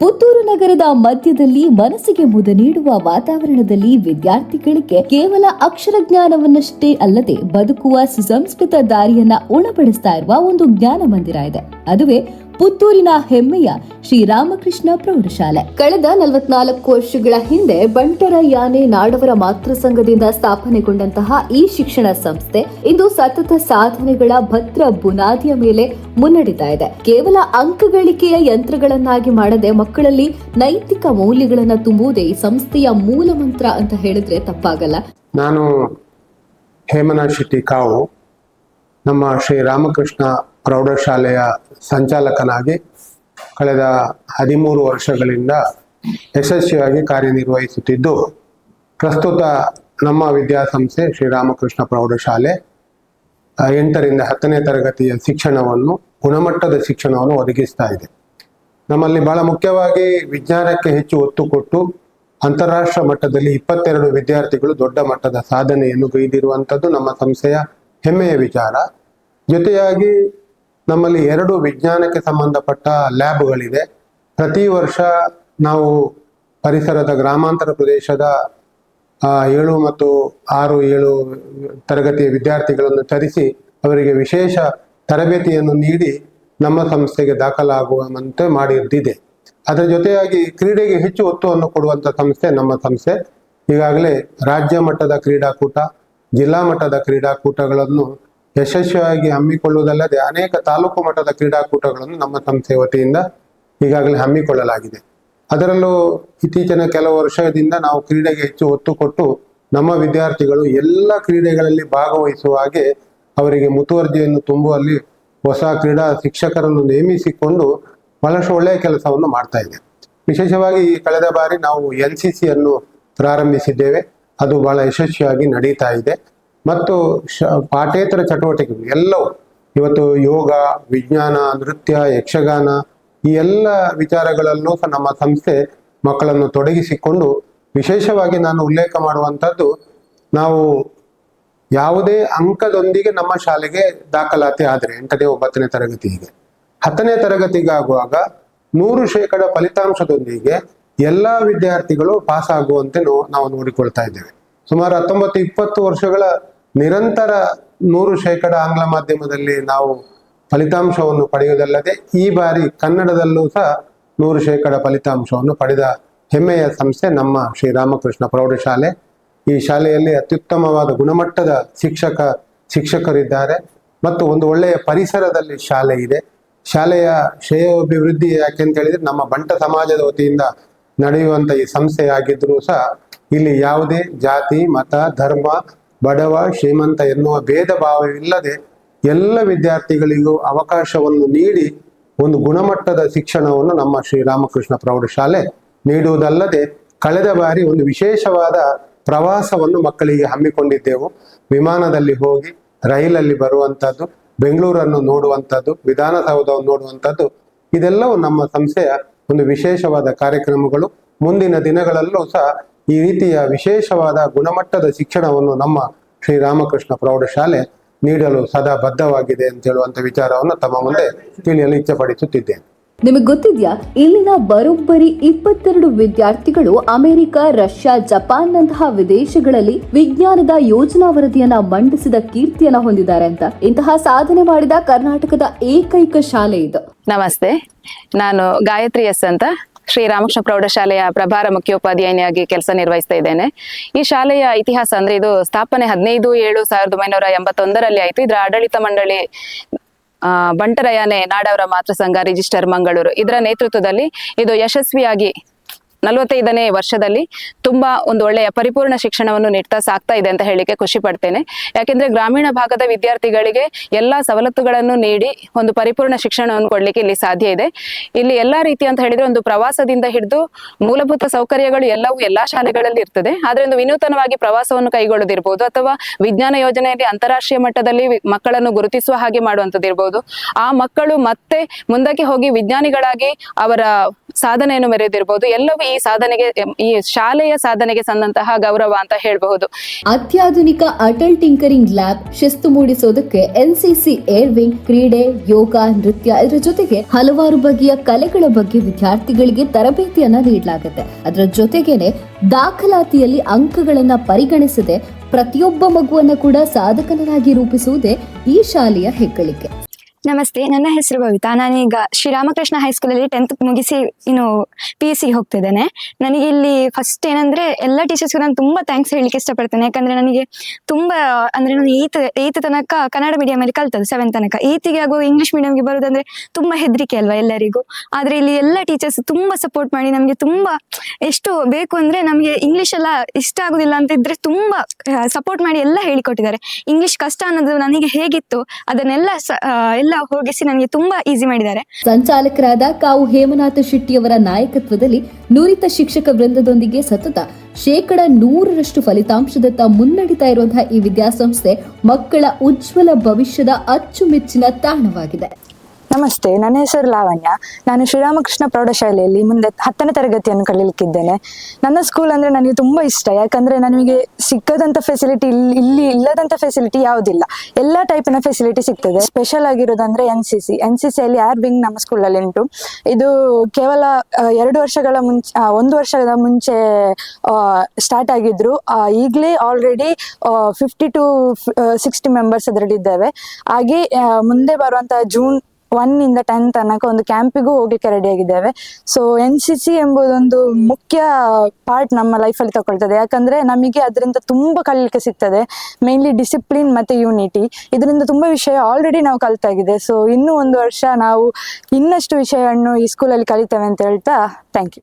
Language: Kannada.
ಪುತ್ತೂರು ನಗರದ ಮಧ್ಯದಲ್ಲಿ ಮನಸ್ಸಿಗೆ ಮುದ ನೀಡುವ ವಾತಾವರಣದಲ್ಲಿ ವಿದ್ಯಾರ್ಥಿಗಳಿಗೆ ಕೇವಲ ಅಕ್ಷರ ಜ್ಞಾನವನ್ನಷ್ಟೇ ಅಲ್ಲದೆ ಬದುಕುವ ಸುಸಂಸ್ಕೃತ ದಾರಿಯನ್ನ ಉಣಬಡಿಸ್ತಾ ಇರುವ ಒಂದು ಜ್ಞಾನ ಮಂದಿರ ಇದೆ. ಅದುವೇ ಪುತ್ತೂರಿನ ಹೆಮ್ಮೆಯ ಶ್ರೀರಾಮಕೃಷ್ಣ ಪ್ರೌಢಶಾಲೆ. ಕಳೆದ 44 ವರ್ಷಗಳ ಹಿಂದೆ ಬಂಟರ ಯಾನೆ ನಾಡವರ ಮಾತೃ ಸಂಘದಿಂದ ಸ್ಥಾಪನೆಗೊಂಡಂತಹ ಈ ಶಿಕ್ಷಣ ಸಂಸ್ಥೆ ಇಂದು ಸತತ ಸಾಧನೆಗಳ ಭದ್ರ ಬುನಾದಿಯ ಮೇಲೆ ಮುನ್ನಡೆತಾ ಇದೆ. ಕೇವಲ ಅಂಕ ಗಳಿಕೆಯ ಯಂತ್ರಗಳನ್ನಾಗಿ ಮಾಡದೆ ಮಕ್ಕಳಲ್ಲಿ ನೈತಿಕ ಮೌಲ್ಯಗಳನ್ನು ತುಂಬುವುದೇ ಈ ಸಂಸ್ಥೆಯ ಮೂಲ ಮಂತ್ರ ಅಂತ ಹೇಳಿದ್ರೆ ತಪ್ಪಾಗಲ್ಲ. ನಾನು ಹೇಮನಾಥ್ ಶೆಟ್ಟಿ ಕಾವು ನಮ್ಮ ಶ್ರೀರಾಮಕೃಷ್ಣ ಪ್ರೌಢಶಾಲೆಯ ಸಂಚಾಲಕನಾಗಿ ಕಳೆದ 13 ವರ್ಷಗಳಿಂದ ಯಶಸ್ವಿಯಾಗಿ ಕಾರ್ಯನಿರ್ವಹಿಸುತ್ತಿದ್ದು, ಪ್ರಸ್ತುತ ನಮ್ಮ ವಿದ್ಯಾಸಂಸ್ಥೆ ಶ್ರೀರಾಮಕೃಷ್ಣ ಪ್ರೌಢಶಾಲೆ 8ರಿಂದ 10ನೇ ತರಗತಿಯ ಶಿಕ್ಷಣವನ್ನು, ಗುಣಮಟ್ಟದ ಶಿಕ್ಷಣವನ್ನು ಒದಗಿಸ್ತಾ ಇದೆ. ನಮ್ಮಲ್ಲಿ ಬಹಳ ಮುಖ್ಯವಾಗಿ ವಿಜ್ಞಾನಕ್ಕೆ ಹೆಚ್ಚು ಒತ್ತು ಕೊಟ್ಟು ಅಂತಾರಾಷ್ಟ್ರ ಮಟ್ಟದಲ್ಲಿ 22 ವಿದ್ಯಾರ್ಥಿಗಳು ದೊಡ್ಡ ಮಟ್ಟದ ಸಾಧನೆಯನ್ನು ಗೈದಿರುವಂಥದ್ದು ನಮ್ಮ ಸಂಸ್ಥೆಯ ಹೆಮ್ಮೆಯ ವಿಚಾರ. ಜೊತೆಯಾಗಿ ನಮ್ಮಲ್ಲಿ 2 ವಿಜ್ಞಾನಕ್ಕೆ ಸಂಬಂಧಪಟ್ಟ ಲ್ಯಾಬ್ಗಳಿದೆ. ಪ್ರತಿ ವರ್ಷ ನಾವು ಪರಿಸರದ ಗ್ರಾಮಾಂತರ ಪ್ರದೇಶದ 7 ಮತ್ತು 6, 7 ತರಗತಿಯ ವಿದ್ಯಾರ್ಥಿಗಳನ್ನು ತರಿಸಿ ಅವರಿಗೆ ವಿಶೇಷ ತರಬೇತಿಯನ್ನು ನೀಡಿ ನಮ್ಮ ಸಂಸ್ಥೆಗೆ ದಾಖಲಾಗುವಂತೆ ಮಾಡಿದ್ದಿದೆ. ಅದರ ಜೊತೆಯಾಗಿ ಕ್ರೀಡೆಗೆ ಹೆಚ್ಚು ಒತ್ತುವನ್ನು ಕೊಡುವಂಥ ಸಂಸ್ಥೆ ನಮ್ಮ ಸಂಸ್ಥೆ. ಈಗಾಗಲೇ ರಾಜ್ಯ ಮಟ್ಟದ ಕ್ರೀಡಾಕೂಟ, ಜಿಲ್ಲಾ ಮಟ್ಟದ ಕ್ರೀಡಾಕೂಟಗಳನ್ನು ಯಶಸ್ವಿಯಾಗಿ ಹಮ್ಮಿಕೊಳ್ಳುವುದಲ್ಲದೆ ಅನೇಕ ತಾಲೂಕು ಮಟ್ಟದ ಕ್ರೀಡಾಕೂಟಗಳನ್ನು ನಮ್ಮ ಸಂಸ್ಥೆ ವತಿಯಿಂದ ಈಗಾಗಲೇ ಹಮ್ಮಿಕೊಳ್ಳಲಾಗಿದೆ. ಅದರಲ್ಲೂ ಇತ್ತೀಚಿನ ಕೆಲವು ವರ್ಷದಿಂದ ನಾವು ಕ್ರೀಡೆಗೆ ಹೆಚ್ಚು ಒತ್ತು ಕೊಟ್ಟು ನಮ್ಮ ವಿದ್ಯಾರ್ಥಿಗಳು ಎಲ್ಲ ಕ್ರೀಡೆಗಳಲ್ಲಿ ಭಾಗವಹಿಸುವ ಹಾಗೆ ಅವರಿಗೆ ಮುತುವರ್ಜಿಯನ್ನು ತುಂಬುವಲ್ಲಿ ಹೊಸ ಕ್ರೀಡಾ ಶಿಕ್ಷಕರನ್ನು ನೇಮಿಸಿಕೊಂಡು ಬಹಳಷ್ಟು ಒಳ್ಳೆಯ ಕೆಲಸವನ್ನು ಮಾಡ್ತಾ ಇದೆ. ವಿಶೇಷವಾಗಿ ಕಳೆದ ಬಾರಿ ನಾವು NCC ಅನ್ನು ಪ್ರಾರಂಭಿಸಿದ್ದೇವೆ. ಅದು ಬಹಳ ಯಶಸ್ವಿಯಾಗಿ ನಡೀತಾ ಇದೆ. ಮತ್ತು ಪಾಠೇತರ ಚಟುವಟಿಕೆಗಳು ಎಲ್ಲವೂ ಇವತ್ತು ಯೋಗ, ವಿಜ್ಞಾನ, ನೃತ್ಯ, ಯಕ್ಷಗಾನ ಈ ಎಲ್ಲ ವಿಚಾರಗಳಲ್ಲೂ ಸಹ ನಮ್ಮ ಸಂಸ್ಥೆ ಮಕ್ಕಳನ್ನು ತೊಡಗಿಸಿಕೊಂಡು, ವಿಶೇಷವಾಗಿ ನಾನು ಉಲ್ಲೇಖ ಮಾಡುವಂಥದ್ದು, ನಾವು ಯಾವುದೇ ಅಂಕದೊಂದಿಗೆ ನಮ್ಮ ಶಾಲೆಗೆ ದಾಖಲಾತಿ ಆದರೆ 8ನೇ 9ನೇ ತರಗತಿಗೆ 10ನೇ ತರಗತಿಗಾಗುವಾಗ 100% ಫಲಿತಾಂಶದೊಂದಿಗೆ ಎಲ್ಲ ವಿದ್ಯಾರ್ಥಿಗಳು ಪಾಸ್ ಆಗುವಂತೆ ನಾವು ನೋಡಿಕೊಳ್ತಾ ಇದ್ದೇವೆ. ಸುಮಾರು 19-20 ವರ್ಷಗಳ ನಿರಂತರ 100% ಆಂಗ್ಲ ಮಾಧ್ಯಮದಲ್ಲಿ ನಾವು ಫಲಿತಾಂಶವನ್ನು ಪಡೆಯುವುದಲ್ಲದೆ ಈ ಬಾರಿ ಕನ್ನಡದಲ್ಲೂ ಸಹ 100% ಫಲಿತಾಂಶವನ್ನು ಪಡೆದ ಹೆಮ್ಮೆಯ ಸಂಸ್ಥೆ ನಮ್ಮ ಶ್ರೀರಾಮಕೃಷ್ಣ ಪ್ರೌಢಶಾಲೆ. ಈ ಶಾಲೆಯಲ್ಲಿ ಅತ್ಯುತ್ತಮವಾದ ಗುಣಮಟ್ಟದ ಶಿಕ್ಷಕರಿದ್ದಾರೆ ಮತ್ತು ಒಂದು ಒಳ್ಳೆಯ ಪರಿಸರದಲ್ಲಿ ಶಾಲೆ ಇದೆ. ಶಾಲೆಯ ಶ್ರೇಯೋಭಿವೃದ್ಧಿ ಯಾಕೆಂತ ಹೇಳಿದ್ರೆ ನಮ್ಮ ಬಂಟ ಸಮಾಜದ ವತಿಯಿಂದ ನಡೆಯುವಂಥ ಈ ಸಂಸ್ಥೆ ಆಗಿದ್ರೂ ಸಹ ಇಲ್ಲಿ ಯಾವುದೇ ಜಾತಿ, ಮತ, ಧರ್ಮ, ಬಡವ, ಶ್ರೀಮಂತ ಎನ್ನುವ ಭೇದ ಭಾವವಿಲ್ಲದೆ ಎಲ್ಲ ವಿದ್ಯಾರ್ಥಿಗಳಿಗೂ ಅವಕಾಶವನ್ನು ನೀಡಿ ಒಂದು ಗುಣಮಟ್ಟದ ಶಿಕ್ಷಣವನ್ನು ನಮ್ಮ ಶ್ರೀರಾಮಕೃಷ್ಣ ಪ್ರೌಢಶಾಲೆ ನೀಡುವುದಲ್ಲದೆ ಕಳೆದ ಬಾರಿ ಒಂದು ವಿಶೇಷವಾದ ಪ್ರವಾಸವನ್ನು ಮಕ್ಕಳಿಗೆ ಹಮ್ಮಿಕೊಂಡಿದ್ದೆವು. ವಿಮಾನದಲ್ಲಿ ಹೋಗಿ ರೈಲಲ್ಲಿ ಬರುವಂಥದ್ದು, ಬೆಂಗಳೂರನ್ನು ನೋಡುವಂಥದ್ದು, ವಿಧಾನಸೌಧವನ್ನು ನೋಡುವಂಥದ್ದು, ಇದೆಲ್ಲವೂ ನಮ್ಮ ಸಂಸ್ಥೆಯ ಒಂದು ವಿಶೇಷವಾದ ಕಾರ್ಯಕ್ರಮಗಳು. ಮುಂದಿನ ದಿನಗಳಲ್ಲೂ ಸಹ ಈ ರೀತಿಯ ವಿಶೇಷವಾದ ಗುಣಮಟ್ಟದ ಶಿಕ್ಷಣವನ್ನು ನಮ್ಮ ಶ್ರೀರಾಮಕೃಷ್ಣ ಪ್ರೌಢಶಾಲೆ ನೀಡಲು ಸದಾ ಬದ್ಧವಾಗಿದೆ ಅಂತ ಹೇಳುವಂತ ವಿಚಾರವನ್ನು ತಮ್ಮ ಮುಂದೆ ತಿಳಿಯಲು ಇಚ್ಛೆಪಡಿಸುತ್ತಿದ್ದೇನೆ. ನಿಮಗೆ ಗೊತ್ತಿದ್ಯಾ, ಇಲ್ಲಿನ ಬರೋಬ್ಬರಿ 22 ವಿದ್ಯಾರ್ಥಿಗಳು ಅಮೆರಿಕ, ರಷ್ಯಾ, ಜಪಾನ್ನಂತಹ ವಿದೇಶಗಳಲ್ಲಿ ವಿಜ್ಞಾನದ ಯೋಜನಾ ವರದಿಯನ್ನ ಮಂಡಿಸಿದ ಕೀರ್ತಿಯನ್ನ ಹೊಂದಿದ್ದಾರೆ ಅಂತ. ಇಂತಹ ಸಾಧನೆ ಮಾಡಿದ ಕರ್ನಾಟಕದ ಏಕೈಕ ಶಾಲೆ ಇದು. ನಮಸ್ತೆ, ನಾನು ಗಾಯತ್ರಿ ಎಸ್ ಅಂತ ಶ್ರೀರಾಮಕೃಷ್ಣ ಪ್ರೌಢಶಾಲೆಯ ಪ್ರಭಾರ ಮುಖ್ಯೋಪಾಧ್ಯಾಯಿನಿಯಾಗಿ ಕೆಲಸ ನಿರ್ವಹಿಸ್ತಾ ಇದ್ದೇನೆ. ಈ ಶಾಲೆಯ ಇತಿಹಾಸ ಅಂದ್ರೆ ಇದು ಸ್ಥಾಪನೆ 15/7/1981 ಆಯ್ತು. ಇದರ ಆಡಳಿತ ಮಂಡಳಿ ಬಂಟರ ಯಾನೆ ನಾಡವರ ಮಾತೃ ಸಂಘ, ರಿಜಿಸ್ಟರ್, ಮಂಗಳೂರು, ಇದರ ನೇತೃತ್ವದಲ್ಲಿ ಇದು ಯಶಸ್ವಿಯಾಗಿ 45ನೇ ವರ್ಷದಲ್ಲಿ ತುಂಬಾ ಒಂದು ಒಳ್ಳೆಯ ಪರಿಪೂರ್ಣ ಶಿಕ್ಷಣವನ್ನು ನೀಡ್ತಾ ಸಾಕ್ತಾ ಇದೆ ಅಂತ ಹೇಳಿಕೆ ಖುಷಿ ಪಡ್ತೇನೆ. ಯಾಕೆಂದ್ರೆ ಗ್ರಾಮೀಣ ಭಾಗದ ವಿದ್ಯಾರ್ಥಿಗಳಿಗೆ ಎಲ್ಲಾ ಸವಲತ್ತುಗಳನ್ನು ನೀಡಿ ಒಂದು ಪರಿಪೂರ್ಣ ಶಿಕ್ಷಣವನ್ನು ಕೊಡ್ಲಿಕ್ಕೆ ಇಲ್ಲಿ ಸಾಧ್ಯ ಇದೆ. ಇಲ್ಲಿ ಎಲ್ಲಾ ರೀತಿ ಅಂತ ಹೇಳಿದ್ರೆ ಒಂದು ಪ್ರವಾಸದಿಂದ ಹಿಡಿದು ಮೂಲಭೂತ ಸೌಕರ್ಯಗಳು ಎಲ್ಲವೂ ಎಲ್ಲಾ ಶಾಲೆಗಳಲ್ಲಿ ಇರ್ತದೆ. ಆದ್ರೆ ಒಂದು ವಿನೂತನವಾಗಿ ಪ್ರವಾಸವನ್ನು ಕೈಗೊಳ್ಳೋದಿರ್ಬೋದು ಅಥವಾ ವಿಜ್ಞಾನ ಯೋಜನೆಯಲ್ಲಿ ಅಂತಾರಾಷ್ಟ್ರೀಯ ಮಟ್ಟದಲ್ಲಿ ಮಕ್ಕಳನ್ನು ಗುರುತಿಸುವ ಹಾಗೆ ಮಾಡುವಂತದ್ದಿರ್ಬೋದು. ಆ ಮಕ್ಕಳು ಮತ್ತೆ ಮುಂದಕ್ಕೆ ಹೋಗಿ ವಿಜ್ಞಾನಿಗಳಾಗಿ ಅವರ ಸಾಧನೆಯನ್ನು ಮೆರೆದಿರ್ಬೋದು. ಎಲ್ಲವೂ ಈ ಸಾಧನೆಗೆ, ಈ ಶಾಲೆಯ ಸಾಧನೆಗೆ ಸಂದಂತಹ ಗೌರವ ಅಂತ ಹೇಳಬಹುದು. ಅತ್ಯಾಧುನಿಕ ಅಟಲ್ ಟಿಂಕರಿಂಗ್ ಲ್ಯಾಬ್, ಶಿಸ್ತು ಮೂಡಿಸೋದಕ್ಕೆ ಎನ್ಸಿಸಿ ಏರ್ ವಿಂಗ್, ಕ್ರೀಡೆ, ಯೋಗ, ನೃತ್ಯ, ಇದರ ಜೊತೆಗೆ ಹಲವಾರು ಬಗೆಯ ಕಲೆಗಳ ಬಗ್ಗೆ ವಿದ್ಯಾರ್ಥಿಗಳಿಗೆ ತರಬೇತಿಯನ್ನ ನೀಡಲಾಗುತ್ತೆ. ಅದರ ಜೊತೆಗೇನೆ ದಾಖಲಾತಿಯಲ್ಲಿ ಅಂಕಗಳನ್ನ ಪರಿಗಣಿಸದೆ ಪ್ರತಿಯೊಬ್ಬ ಮಗುವನ್ನ ಕೂಡ ಸಾಧಕನಾಗಿ ರೂಪಿಸುವುದೇ ಈ ಶಾಲೆಯ ಹೆಗ್ಗಳಿಕೆ. ನಮಸ್ತೆ, ನನ್ನ ಹೆಸರು ಭವಿತಾ. ನಾನೀಗ ಶ್ರೀರಾಮಕೃಷ್ಣ ಹೈಸ್ಕೂಲಲ್ಲಿ 10th ಮುಗಿಸಿ ಇನ್ನು PUC ಹೋಗ್ತಿದ್ದೇನೆ. ನನಗೆ ಇಲ್ಲಿ ಫಸ್ಟ್ ಏನಂದ್ರೆ ಎಲ್ಲ ಟೀಚರ್ಸ್ಗೂ ನಾನು ತುಂಬಾ ಥ್ಯಾಂಕ್ಸ್ ಹೇಳಲಿಕ್ಕೆ ಇಷ್ಟಪಡ್ತೇನೆ. ಯಾಕಂದ್ರೆ ನನಗೆ ತುಂಬಾ ಅಂದ್ರೆ ನಾನು ಏತ್ ತನಕ ಕನ್ನಡ ಮೀಡಿಯಂ ಅಲ್ಲಿ ಕಲ್ತದ್ದು, 7th ತನಕ. 8ಗೆ ಹಾಗೂ ಇಂಗ್ಲಿಷ್ ಮೀಡಿಯಂಗೆ ಬರೋದಂದ್ರೆ ತುಂಬಾ ಹೆದರಿಕೆ ಅಲ್ವಾ ಎಲ್ಲರಿಗೂ. ಆದ್ರೆ ಇಲ್ಲಿ ಎಲ್ಲ ಟೀಚರ್ಸ್ ತುಂಬಾ ಸಪೋರ್ಟ್ ಮಾಡಿ ನಮಗೆ ತುಂಬಾ ಎಷ್ಟು ಬೇಕು ಅಂದ್ರೆ ನಮಗೆ ಇಂಗ್ಲಿಷ್ ಎಲ್ಲ ಇಷ್ಟ ಆಗುದಿಲ್ಲ ಅಂತ ಇದ್ರೆ ತುಂಬಾ ಸಪೋರ್ಟ್ ಮಾಡಿ ಎಲ್ಲ ಹೇಳಿಕೊಟ್ಟಿದ್ದಾರೆ. ಇಂಗ್ಲಿಷ್ ಕಷ್ಟ ಅನ್ನೋದು ನನಗೆ ಹೇಗಿತ್ತು ಅದನ್ನೆಲ್ಲ ಎಲ್ಲ ಹೋಗಿಸಿ ನನಗೆ ತುಂಬಾ ಈಸಿ ಮಾಡಿದ್ದಾರೆ. ಸಂಚಾಲಕರಾದ ಕಾವು ಹೇಮನಾಥ ಶೆಟ್ಟಿಯವರ ನಾಯಕತ್ವದಲ್ಲಿ ನುರಿತ ಶಿಕ್ಷಕ ವೃಂದದೊಂದಿಗೆ ಸತತ 100% ಫಲಿತಾಂಶದತ್ತ ಮುನ್ನಡೆತಾ ಇರುವಂತಹ ಈ ವಿದ್ಯಾಸಂಸ್ಥೆ ಮಕ್ಕಳ ಉಜ್ವಲ ಭವಿಷ್ಯದ ಅಚ್ಚುಮೆಚ್ಚಿನ ತಾಣವಾಗಿದೆ. ನಮಸ್ತೆ, ನನ್ನ ಹೆಸರು ಲಾವಣ್ಯ. ನಾನು ಶ್ರೀರಾಮಕೃಷ್ಣ ಪ್ರೌಢಶಾಲೆಯಲ್ಲಿ ಮುಂದೆ 10ನೇ ತರಗತಿಯನ್ನು ಕಲಿಯಲಿಕ್ಕಿದ್ದೇನೆ. ನನ್ನ ಸ್ಕೂಲ್ ಅಂದರೆ ನನಗೆ ತುಂಬ ಇಷ್ಟ. ಯಾಕಂದರೆ ನನಗೆ ಸಿಕ್ಕದಂಥ ಫೆಸಿಲಿಟಿ ಇಲ್ಲಿ ಇಲ್ಲದಂಥ ಫೆಸಿಲಿಟಿ ಯಾವುದಿಲ್ಲ. ಎಲ್ಲ ಟೈಪಿನ ಫೆಸಿಲಿಟಿ ಸಿಗ್ತದೆ. ಸ್ಪೆಷಲ್ ಆಗಿರೋದಂದರೆ NCCಯಲ್ಲಿ ಏರ್ ವಿಂಗ್ ನಮ್ಮ ಸ್ಕೂಲಲ್ಲಿ ಉಂಟು. ಇದು ಕೇವಲ 1 ವರ್ಷದ ಮುಂಚೆ ಸ್ಟಾರ್ಟ್ ಆಗಿದ್ರು. ಈಗಲೇ ಆಲ್ರೆಡಿ 50 to 60 ಮೆಂಬರ್ಸ್ ಅದರಲ್ಲಿ ಇದ್ದೇವೆ. ಹಾಗೆ ಮುಂದೆ ಬರುವಂಥ ಜೂನ್ 1 ಇಂದ 10 ತನಕ ಒಂದು ಕ್ಯಾಂಪಿಗೂ ಹೋಗ್ಲಿಕ್ಕೆ ರೆಡಿ ಆಗಿದ್ದೇವೆ. ಸೊ NCC ಎಂಬುದೊಂದು ಮುಖ್ಯ ಪಾರ್ಟ್ ನಮ್ಮ ಲೈಫಲ್ಲಿ ತಗೊಳ್ತದೆ. ಯಾಕಂದ್ರೆ ನಮಗೆ ಅದರಿಂದ ತುಂಬಾ ಕಲಿಲಿಕ್ಕೆ ಸಿಗ್ತದೆ. ಮೇನ್ಲಿ ಡಿಸಿಪ್ಲಿನ್ ಮತ್ತೆ ಯೂನಿಟಿ, ಇದರಿಂದ ತುಂಬಾ ವಿಷಯ ಆಲ್ರೆಡಿ ನಾವು ಕಲಿತಾಗಿದೆ. ಸೊ ಇನ್ನೂ 1 ವರ್ಷ ನಾವು ಇನ್ನಷ್ಟು ವಿಷಯವನ್ನು ಈ ಸ್ಕೂಲಲ್ಲಿ ಕಲಿತೇವೆ ಅಂತ ಹೇಳ್ತಾ ಥ್ಯಾಂಕ್ ಯು.